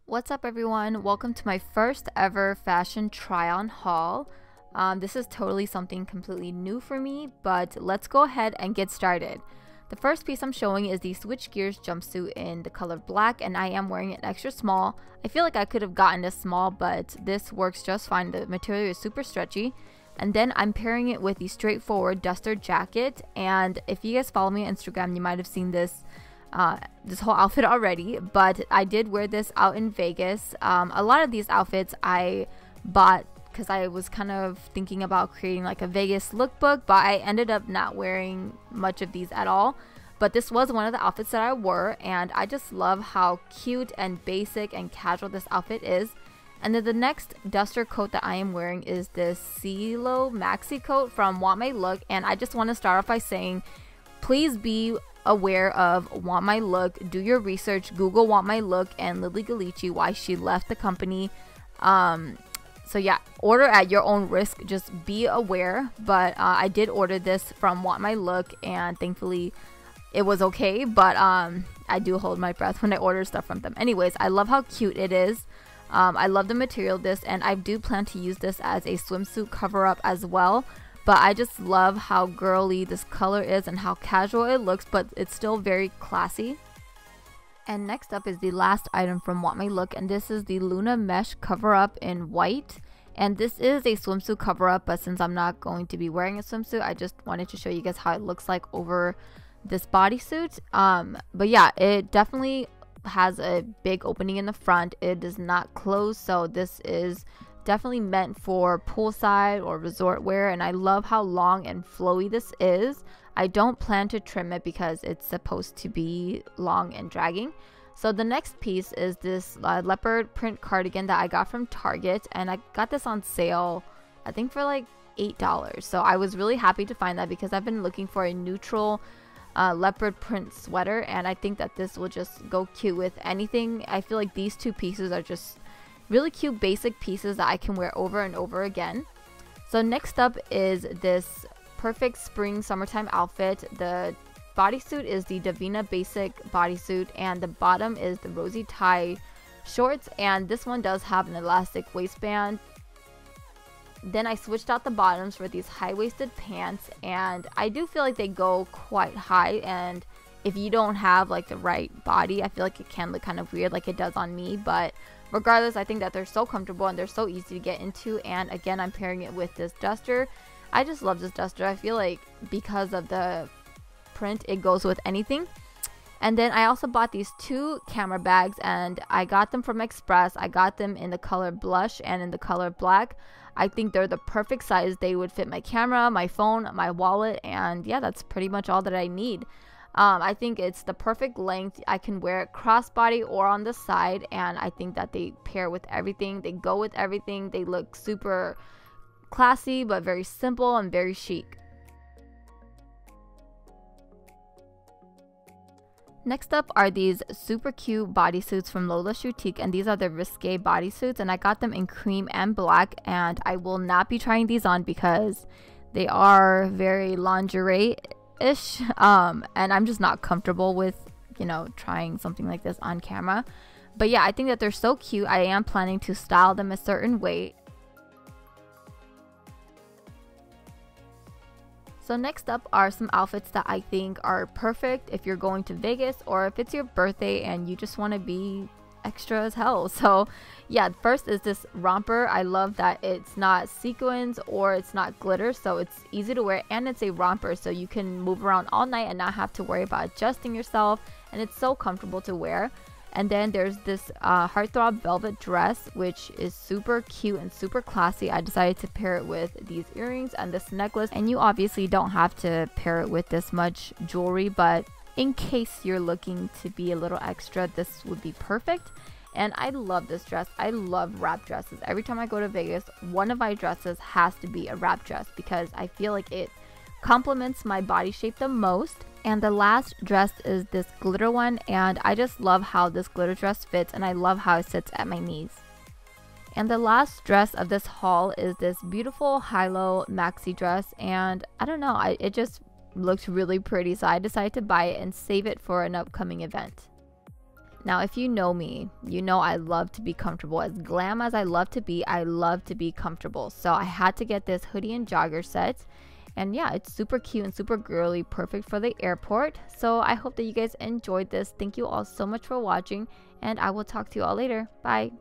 What's up everyone? Welcome to my first ever fashion try on haul. This is totally something completely new for me, but let's go ahead and get started. The first piece I'm showing is the Switch Gears jumpsuit in the color black, and I am wearing an extra small. I feel like I could have gotten a small, but this works just fine. The material is super stretchy. And then I'm pairing it with the straightforward duster jacket, and if you guys follow me on Instagram, you might have seen this whole outfit already, but I did wear this out in Vegas. A lot of these outfits I bought because I was kind of thinking about creating like a Vegas lookbook, but I ended up not wearing much of these at all. But this was one of the outfits that I wore, and I just love how cute and basic and casual this outfit is. And then the next duster coat that I am wearing is this CeeLo maxi coat from Want My Look, and I just want to start off by saying, please be aware of Want My Look. Do your research, Google Want My Look and Lily Galici, why she left the company. So yeah, order at your own risk, just be aware. But I did order this from Want My Look, and thankfully it was okay, but I do hold my breath when I order stuff from them. Anyways, I love how cute it is. I love the material of this, and I do plan to use this as a swimsuit cover up as well. But I just love how girly this color is and how casual it looks, but it's still very classy. And next up is the last item from Want My Look, and this is the Luna mesh cover up in white. And this is a swimsuit cover up, but since I'm not going to be wearing a swimsuit, I just wanted to show you guys how it looks like over this bodysuit. But yeah, it definitely has a big opening in the front. It does not close, so this is definitely meant for poolside or resort wear, and I love how long and flowy this is. I don't plan to trim it because it's supposed to be long and dragging. So the next piece is this leopard print cardigan that I got from Target, and I got this on sale I think for like $8. So I was really happy to find that because I've been looking for a neutral leopard print sweater, and I think that this will just go cute with anything. I feel like these two pieces are just really cute basic pieces that I can wear over and over again. So next up is this perfect spring summertime outfit. The bodysuit is the Davina basic bodysuit, and the bottom is the rosy tie shorts, and this one does have an elastic waistband. Then I switched out the bottoms for these high-waisted pants, and I do feel like they go quite high, and if you don't have like the right body, I feel like it can look kind of weird like it does on me. But regardless, I think that they're so comfortable and they're so easy to get into. And again, I'm pairing it with this duster. I just love this duster. I feel like because of the print, it goes with anything. And then I also bought these two camera bags, and I got them from Express. I got them in the color blush and in the color black. I think they're the perfect size. They would fit my camera, my phone, my wallet, and yeah, that's pretty much all that I need. I think it's the perfect length. I can wear it crossbody or on the side, and I think that they pair with everything. They go with everything. They look super classy but very simple and very chic. Next up are these super cute bodysuits from Lola Shoetique, and these are the Risque bodysuits, and I got them in cream and black, and I will not be trying these on because they are very lingerie-ish, and I'm just not comfortable with, you know, trying something like this on camera. But yeah, I think that they're so cute. I am planning to style them a certain way. So next up are some outfits that I think are perfect if you're going to Vegas or if it's your birthday and you just want to be extra as hell. So yeah, first is this romper. I love that it's not sequins or it's not glitter, so it's easy to wear, and it's a romper, so you can move around all night and not have to worry about adjusting yourself, and it's so comfortable to wear. And then there's this heartthrob velvet dress, which is super cute and super classy. I decided to pair it with these earrings and this necklace, and you obviously don't have to pair it with this much jewelry, but in case you're looking to be a little extra, this would be perfect. And I love this dress. I love wrap dresses. Every time I go to Vegas, one of my dresses has to be a wrap dress because I feel like it complements my body shape the most. And the last dress is this glitter one, and I just love how this glitter dress fits, and I love how it sits at my knees. And the last dress of this haul is this beautiful high-low maxi dress, and I don't know, it just looked really pretty, so I decided to buy it and save it for an upcoming event. Now, if you know me, you know I love to be comfortable. As glam as I love to be, I love to be comfortable. So I had to get this hoodie and jogger set. And yeah, it's super cute and super girly, perfect for the airport. So I hope that you guys enjoyed this. Thank you all so much for watching, and I will talk to you all later. Bye.